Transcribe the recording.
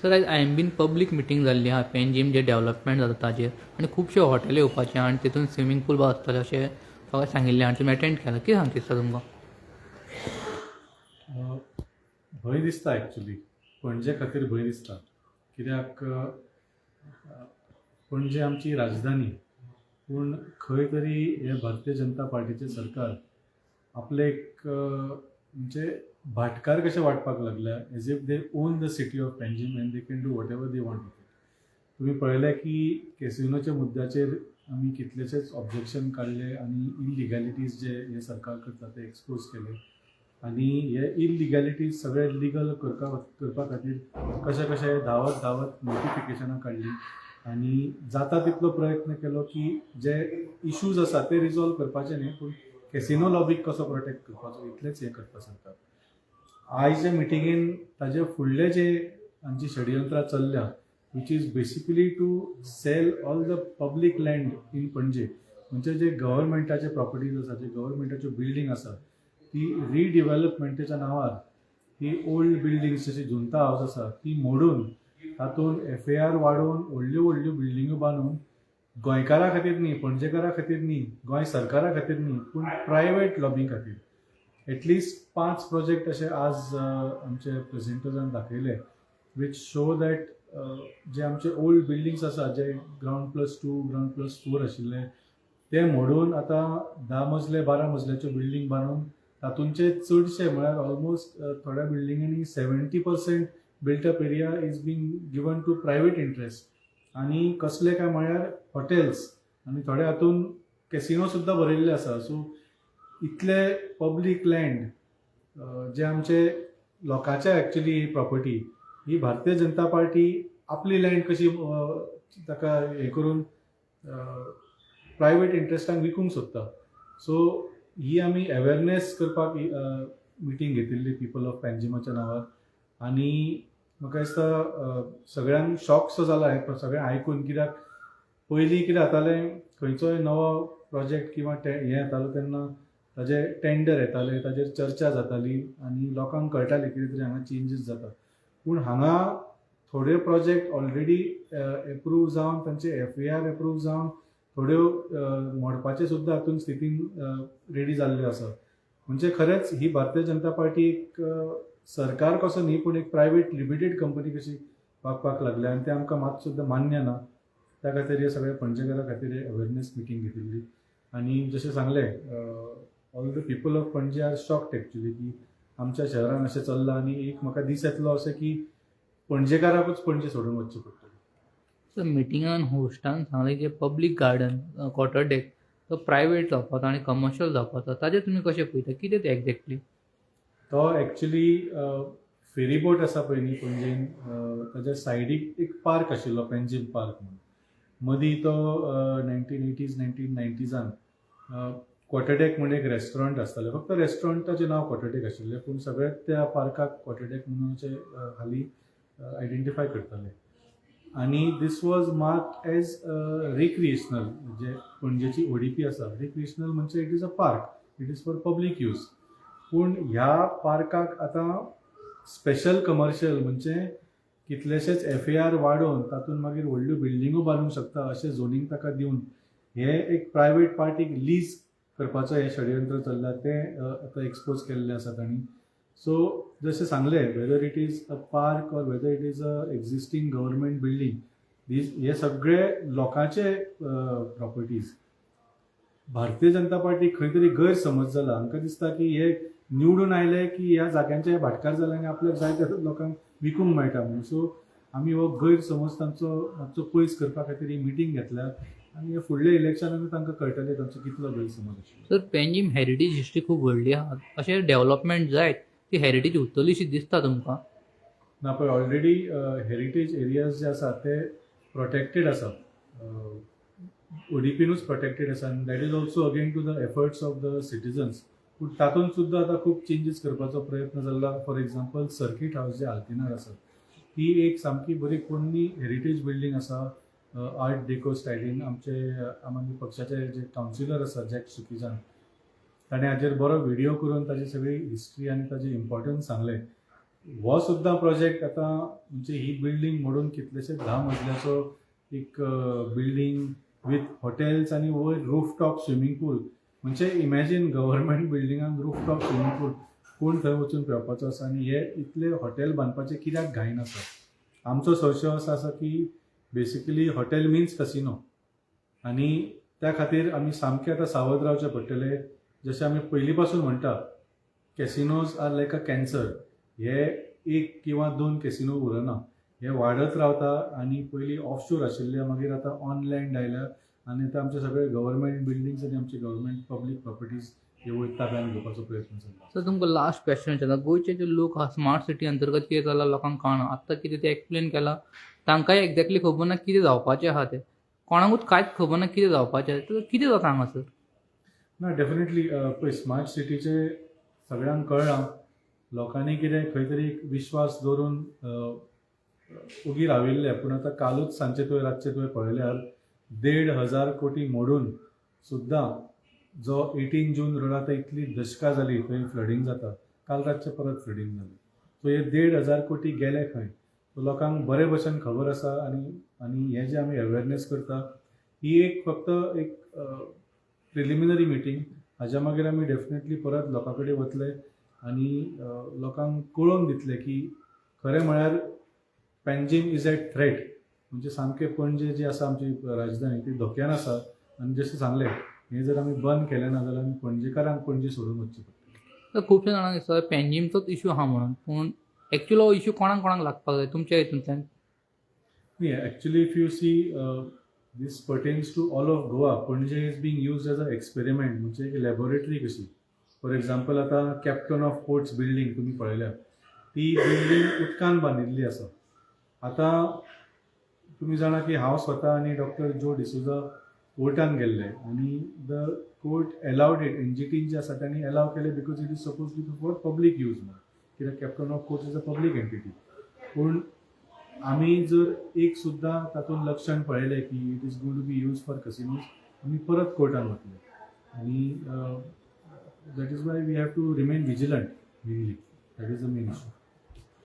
Sir आज आयएमबीन public meeting जाल्ली आहा पेनजीम जे डेव्हलपमेंट जाता ताजेर आनी खुबशे हॉटेली येवपाचे आनी तितून स्विमींग पूल बा आसतले अशें सगळें सांगिल्लें आनी तुमी अटेंड केलां कितें सांगता दिसता तुमकां? भंय दिसता एक्चुली पणजे खातीर भंय दिसता कित्याक पणजे आमची राजधानी पूण खंय तरी हे भारतीय जनता पार्टीचें सरकार आपले एक म्हणजे भाटकार कशें वाटपाक लागल्या as if they own the city of Panjim and they can do whatever they want with it. तुम्ही पळयलें की कॅसिनोच्या मुद्द्याचेर आमी कितलेशेच ऑब्जेक्शन काडले आनी इलिगॅलिटीज जे हे सरकार करता ते एक्सपोज केले आनी हे इलिगॅलिटीज सगळे लिगल करपा खातीर कशें कशें धांवत नोटिफिकेशनां काडली आनी जाता तितलो प्रयत्न केलो की जे इश्यूज आसा ते रिजॉल्व करपाचे न्ही पूण कॅसिनो लॉबीक कसो प्रोटेक्ट करपाचो इतलेंच हें करता सरकार. आयचे मिटिंगेन ताजे फुडले जे आमची षडयंत्रां चल्ल्या which is basically to sell all the public land in Panaji म्हणजे जे गव्हर्मेंटाचे प्रॉपर्टीज आसा जे गव्हर्मेंटाच्यो बिल्डींग आसा ती रिडिवेलपमेंटाच्या नांवार ही ओल्ड बिल्डींग्स जशी जुंता हावस आसा ती मोडून तातूंत FAR वाडोवन व्हडल्यो बिल्डिंग्यो बांदून गोंयकारा खातीर न्ही पणजेकारा खातीर न्ही गोंय सरकारा खातीर न्ही पूण प्रायवेट लॉबींग खातीर एटलिस्ट 5 प्रोजेक्ट असे आज आमचे प्रेझेंटर्सान दाखयले वीच शो दॅट जे आमचे ओल्ड बिल्डिंग्स आसा जे ग्राउंड+2 ग्राउंड+4 आशिल्ले ते मोडून आतां 10 मजले 12 मजल्याच्यो बिल्डींग बांदून तातूंचे चडशे म्हळ्यार ऑलमोस्ट थोड्या बिल्डिंगांनी 70% built up area is being given to private interest आनी कसले काय म्हळ्यार हॉटेल्स आनी थोडे हातूंत कॅसिनो सुद्दां भरिल्ले आसा. सो इतले पब्लीक लँड जे आमचे लोकांचे एक्चुली ही प्रॉपर्टी ही भारतीय जनता पार्टी आपली लँड कशी ताका हे करून प्रायवेट इंट्रस्टांक विकूंक सोदता. सो ही आमी अवेरनेस करपाक मिटींग घेतिल्ली पीपल ऑफ पेंजीमाच्या नांवार आनी म्हाका दिसता सगळ्यांक शॉक सो जाला हे सगळें आयकून कित्याक पयलीं कितें जातालें खंयचोय नवो प्रोजेक्ट किंवा हें येतालो तेन्ना ताजे टेंडर येताले ताजेर चर्चा जाताली आनी लोकांक कळटालें कितें तरी हांगा चेंजीस जाता पूण हांगा थोड्यो प्रोजेक्ट ऑलरेडी एप्रूव जावन तांचे FAR एप्रूव जावन थोड्यो मोडपाचे सुद्दां हातूंत स्थितीन रेडी जाल्ल्यो आसा. म्हणजे खरेंच ही भारतीय जनता पार्टी एक सरकार कसो न्ही पूण एक प्रायवेट लिमिटेड कंपनी कशी वागपाक लागल्या आनी तें आमकां मात सुद्दां मान्य ना. त्या खातीर हे सगळे पणजेकारा खातीर अवेरनेस मिटींग घेतिल्ली आनी जशें सांगलें ऑल द पीपल ऑफ पणजे आर शॉक्ड एक्चुली की आमच्या शहरान अशें चल्लां आनी एक म्हाका दीस येतलो अशें की पणजेकाराकूच पणजे सोडून वचचें पडटलें. सर मिटिंगान होस्टान सांगलें की पब्लीक गार्डन क्वॉर्टर डेक तो प्रायवेट जावपाचो आनी कमर्शियल जावपाचो ताजेर तुमी कशें पळयता कितें तें एक्झॅक्टली? तो एक्चुली फेरीबोट आसा पळय न्ही पणजेन ताच्या सायडीक एक पार्क आशिल्लो पेंजीम पार्क म्हणून मदीं तो 1980s 1990सां क्वॉर्टरडेक म्हणून एक रेस्टॉरंट आसतालें फक्त रेस्टॉरंटाचें नांव क्वॉर्टरडेक आशिल्लें पूण सगळेच त्या पार्काक क्वॉर्टरडेक म्हणून अशें हालीं आयडेंटिफाय करताले आनी this was marked as recreational जे पणजेची ODP आसा रिक्रिएशनल म्हणजे it is a park it is for public use पूण ह्या पार्काक आतां स्पेशल कमर्शियल म्हणजे कितलेशेच FAR वाडोवन तातूंत मागीर व्हडल्यो बिल्डिंगो बांदूंक शकता अशें झोनींग ताका दिवन हे एक प्रायवेट पार्टीक लीज करपाचो हे षडयंत्र चल्लां तें आतां एक्सपोज केल्लें आसा तांणी. सो जशें सांगलें whether it is a park or whether it is a existing government building हे सगळे लोकांचे प्रॉपर्टीज. भारतीय जनता पार्टी खंय तरी गैरसमज जाला आमकां दिसता की हे निवडून आयले की ह्या जाग्यांचे भाटकार जाले आनी आपल्याक जाय त्या लोकांक विकूंक मेळटा म्हणून. सो आमी हो गैरसमज तांचो मातसो पयस करपा खातीर ही मिटींग घेतल्या आनी फुडल्या इलेक्शनान तांकां कळटलें तांचो कितलो गैरसमज आशिल्लो. सर पेंजीम हेरिटेज हिस्ट्री खूब व्हडली आहा अशें डेव्हलपमेंट जायत ती हेरिटेज उरतलीशी दिसता तुमकां? ना पळय ऑलरेडी हेरिटेज एरियाज जे आसा ते प्रोटेक्टेड आसा ODPनूच प्रोटेक्टेड आसा आनी that is also again to the efforts of the citizens. पूण तातूंत सुद्दां आतां खूब चेंजीस करपाचो प्रयत्न जाल्लो. फॉर एक्झाम्पल सर्कीट हावस जे आल्तिनार आसा ही एक सामकी बरी पोरणी हेरिटेज बिल्डींग आसा आर्ट डेको स्टायलीन. आमचे पक्षाचे जे कावन्सिलर आसा जॅक सुकिजान ताणें हाजेर बरो व्हिडिओ करून ताजी सगळी हिस्ट्री आनी ताजी इम्पॉर्टन्स सांगलें हो सुद्दां प्रोजेक्ट आतां म्हणजे ही बिल्डींग मोडून कितलेशेच 10 मजल्याचो एक बिल्डींग विथ हॉटेल्स आनी वयर रूफ टॉप स्विमींग पूल. म्हणजे इमॅजीन गव्हर्मेंट बिल्डिंगान रूफ टॉप स्विमींग पूल कोण थंय वचून पेंवपाचो आसा आनी हे इतले हॉटेल बांदपाचे कित्याक घायन आसा. आमचो संशय असो आसा की बेसिकली हॉटेल मिन्स कसिनो आनी त्या खातीर आमी सामके आतां सावध रावचे पडटले. जशें आमी पयलीं पासून म्हणटा कॅसिनोज आर लायक अ कॅन्सर. हे एक किंवा 2 कॅसिनो उरना, हे वाडत रावता आनी पयलीं ऑफशोर आशिल्ले मागीर आतां ऑनलँड आयल्या आनी आतां आमचे सगळे गव्हर्मेंट बिल्डिंग्स आनी आमचे गव्हर्मेंट पब्लीक प्रॉपर्टीज हे वयर ताब्यान घेवपाचो प्रयत्न चल्ला. सर तुमकां लास्ट क्वेश्चन विचारता. गोंयचे जे लोक आहा स्मार्ट सिटी अंतर्गत कितें जालां लोकांक कळना. आत्तां कितें ते एक्सप्लेन केलां, तांकांय एक्झॅक्टली खबर ना कितें जावपाचें आहा तें. कोणाकूच कांयच खबर ना कितें जावपाचें. तर कितें जाता हांगासर? ना डेफिनेटली पळय स्मार्ट सिटीचे सगळ्यांक कळ्ळां. लोकांनी कितें खंय तरी एक विश्वास दवरून उगी राविल्ले. पूण आतां कालूच सांजचे तुवें रातचे तुवें पळयल्यार 1,500 कोटी मोडून सुद्दां जो 18 जून रोड आतां इतली दशकां जाली थंय फ्लडींग जाता. काल रातचे परत फ्लडींग जालें. सो हे 1,500 कोटी गेले खंय. सो लोकांक बरे भशेन खबर आसा आनी हे जे आमी अवेरनेस करता ही एक फक्त एक प्रिलिमिनरी मिटींग. हाज्या मागीर आमी डेफिनेटली परत लोकां कडेन वतले आनी लोकांक कळोवन दितले की खरें म्हळ्यार पॅन्जीम इज एट थ्रेट. म्हणजे सामकें पणजे जी आसा आमची राजधानी ती धोक्यान आसा आनी जशें सांगलें हें जर आमी बंद केलें ना जाल्यार आमी पणजेकारांक पणजे सोडून वचचें पडटलें. तर खुबशे जाणांक दिसता पॅन्जीमचोच इशू आहा म्हणून. पूण एक्चुअली हो इशू कोणाक कोणाक लागपाक जाय तुमच्या हितूंतल्यान? Actually, if you see, this pertains to all of Goa. Panje is being used as an experiment, म्हणजे एक लॅबोरेटरी कशी. फॉर एक्झाम्पल आता कॅप्टन ऑफ पोर्ट्स बिल्डींग तुम्ही पळयल्या ती बिल्डींग उदकान बांदिल्ली आसा. आता तुम्ही जाणा की हांव स्वता आनी डॉक्टर जो डिसुजा कोर्टान गेल्ले आनी the court allowed it. NGT जे आसा त्यांनी अलाव केले because it is suppose to be for public use म्हणून, कित्याक captain of ports is a public entity. पूण आम्ही जर एक सुद्धा तातूंत लक्षण पळयलें की it is going to be use for casinos आमी परत कोर्टान वतले. आनी that is why we have to remain vigilant mainly. That is the main issue.